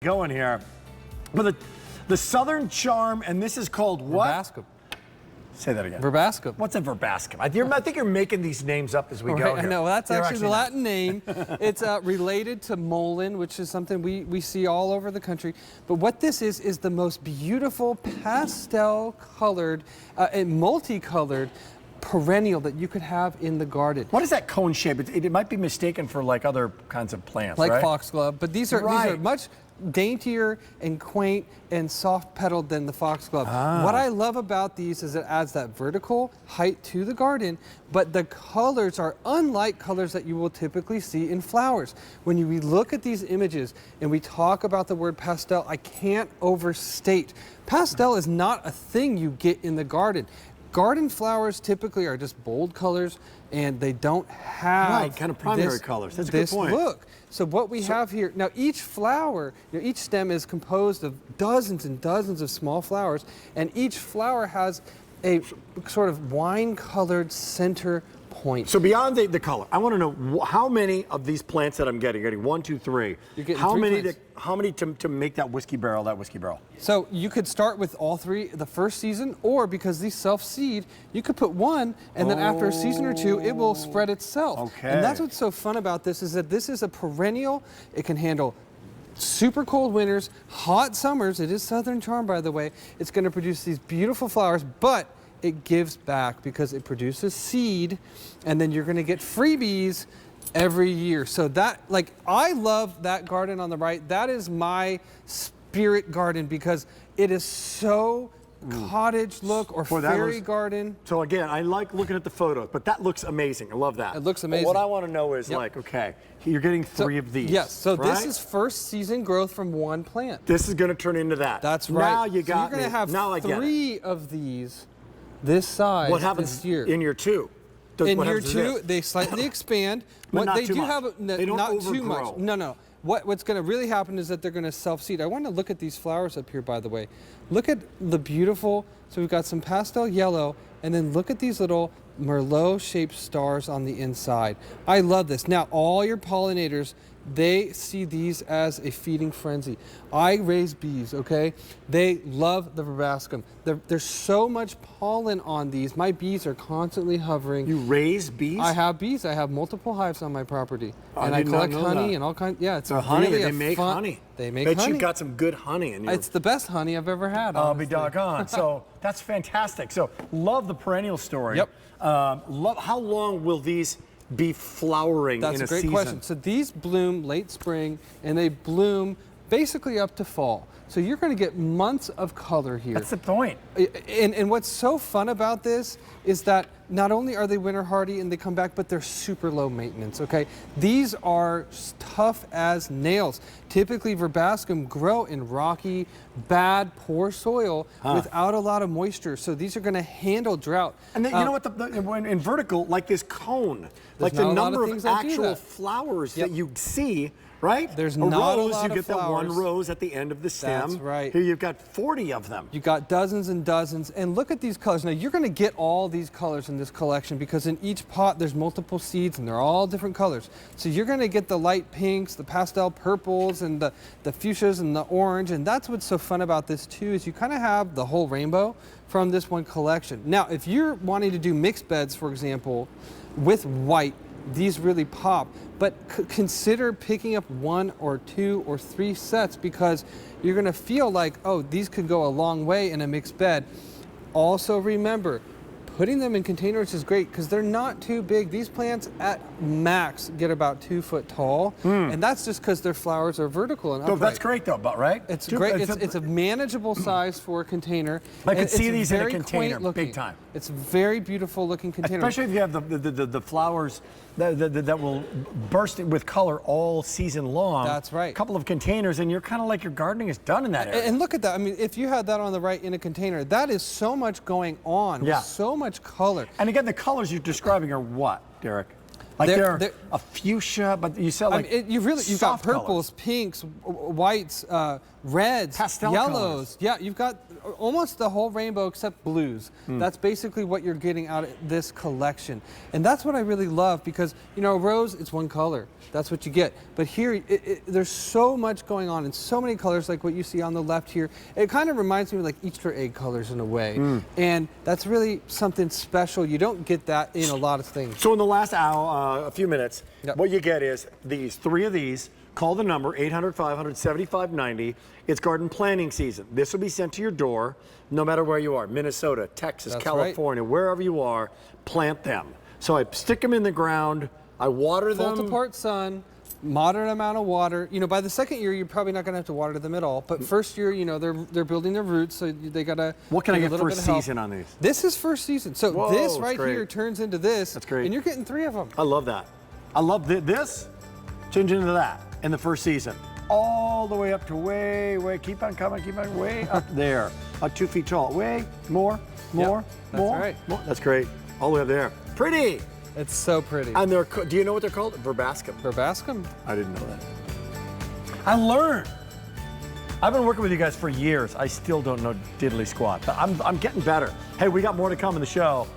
Going here. But the Southern Charm, and this is called what? Verbascum. Say that again. Verbascum. What's a verbascum? I think you're making these names up as we go here. No, that's actually the Latin name. It's related to mullein, which is something we see all over the country. But what this is the most beautiful pastel-colored and multicolored perennial that you could have in the garden. What is that cone shape? It might be mistaken for like other kinds of plants, like right? foxglove, but these are much daintier and quaint and soft petaled than the foxglove. What I love about these is it adds that vertical height to the garden, but the colors are unlike colors that you will typically see in flowers. When we look at these images and we talk about the word pastel, I can't overstate. Pastel is not a thing you get in the garden. Garden flowers typically are just bold colors, and they don't have kind of primary colors. That's a good point. Look. So what we have here, now each flower, each stem is composed of dozens and dozens of small flowers, and each flower has a sort of wine-colored center point. So beyond the color, I want to know how many of these plants that I'm getting. Getting 1, 2, 3. You're getting how three many? plants. How many to make that whiskey barrel? So you could start with all three the first season, or because these self-seed, you could put one, and then after a season or two, it will spread itself. Okay. And that's what's so fun about this is that this is a perennial. It can handle super cold winters, hot summers. It is Southern Charm, by the way. It's going to produce these beautiful flowers, but it gives back because it produces seed, and then you're going to get freebies every year. So that, like, I love that garden on the right. That is my spirit garden because it is so cottage look or fairy garden. So again, I like looking at the photos, but that looks amazing. I love that. It looks amazing. But what I want to know is like, okay, you're getting three of these. Yes, so right? this is first season growth from one plant. This is going to turn into that. That's right. Now you got so you're going to have now I get three of these this size what happens this year. In year two? In year two, they slightly expand. But not they too do much. have They don't not overgrow. too much. No. What's going to really happen is that they're going to self-seed. I want to look at these flowers up here, by the way. Look at the beautiful. So we've got some pastel yellow, and then look at these little Merlot-shaped stars on the inside. I love this. Now, all your pollinators, they see these as a feeding frenzy. I raise bees, okay? They love the verbascum. There's so much pollen on these. My bees are constantly hovering. You raise bees? I have bees. I have multiple hives on my property. I and I did not collect know honey that. and all kinds. Yeah, it's so honey, really they make honey. They make Bet honey. you got some good honey in your... It's the best honey I've ever had, I'll be honestly. doggone. So that's fantastic. So love the perennial story. Yep. How long will these be flowering That's in a great season? question. So these bloom late spring, and they bloom basically up to fall. So you're going to get months of color here. That's the point. And what's so fun about this is that not only are they winter hardy and they come back, but they're super low maintenance, okay? These are tough as nails. Typically, verbascum grow in rocky, bad, poor soil without a lot of moisture. So these are going to handle drought. And then, you know what, in vertical, like this cone, like the not a lot number of of things that do actual that. flowers that you see, right? There's a not rose, a lot you of get flowers. that one rose at the end of the stem. That's right. Here you've got 40 of them. You got dozens and dozens, and look at these colors. Now you're going to get all these colors in this collection because in each pot there's multiple seeds and they're all different colors. So you're going to get the light pinks, the pastel purples, and the fuchsias and the orange, and that's what's so fun about this too is you kind of have the whole rainbow from this one collection. Now if you're wanting to do mixed beds, for example, with white, these really pop, but consider picking up 1 or 2 or 3 sets because you're going to feel like, oh, these could go a long way in a mixed bed. Also remember, putting them in containers is great because they're not too big. These plants at max get about 2 foot tall, and that's just because their flowers are vertical and upright. So that's great though, but right? It's great. It's a manageable size for a container. I could see these in a very container, quaint looking. big time. It's very beautiful looking container. Especially if you have the flowers that will burst with color all season long. That's right. A couple of containers and you're kind of like your gardening is done in that area. And look at that. I mean, if you had that on the right in a container, that is so much going on. Yeah. With so much color. And again, the colors you're describing are what, Derek? Like they're a fuchsia, but you said like you've got soft purples, colors. pinks, whites, reds, Pastel yellows. colors. Yeah, you've got almost the whole rainbow except blues. That's basically what you're getting out of this collection. And that's what I really love because, you know, a rose, it's one color. That's what you get. But here, there's so much going on and so many colors like what you see on the left here. It kind of reminds me of like Easter egg colors in a way. And that's really something special. You don't get that in a lot of things. So in the last hour, a few minutes, Yep. what you get is three of these. Call the number 800-500-7590. It's garden planting season. This will be sent to your door no matter where you are. Minnesota, Texas, That's California, wherever you are, plant them. So I stick them in the ground, I water them. Full to part sun, moderate amount of water. You know, by the second year, you're probably not going to have to water them at all. But first year, you know, they're building their roots, so they got to. What can I get a little first bit of help. season on these? This is first season. So Whoa, this that's right great. here turns into this. That's great. And you're getting 3 of them. I love that. I love this, change into that in the first season. All the way up to way, keep on coming, way up there. 2 feet tall. Way, more. That's right. More. That's great. All the way up there. Pretty. It's so pretty. And do you know what they're called? Verbascum. Verbascum. I didn't know that. I learned. I've been working with you guys for years. I still don't know diddly squat, but I'm getting better. Hey, we got more to come in the show.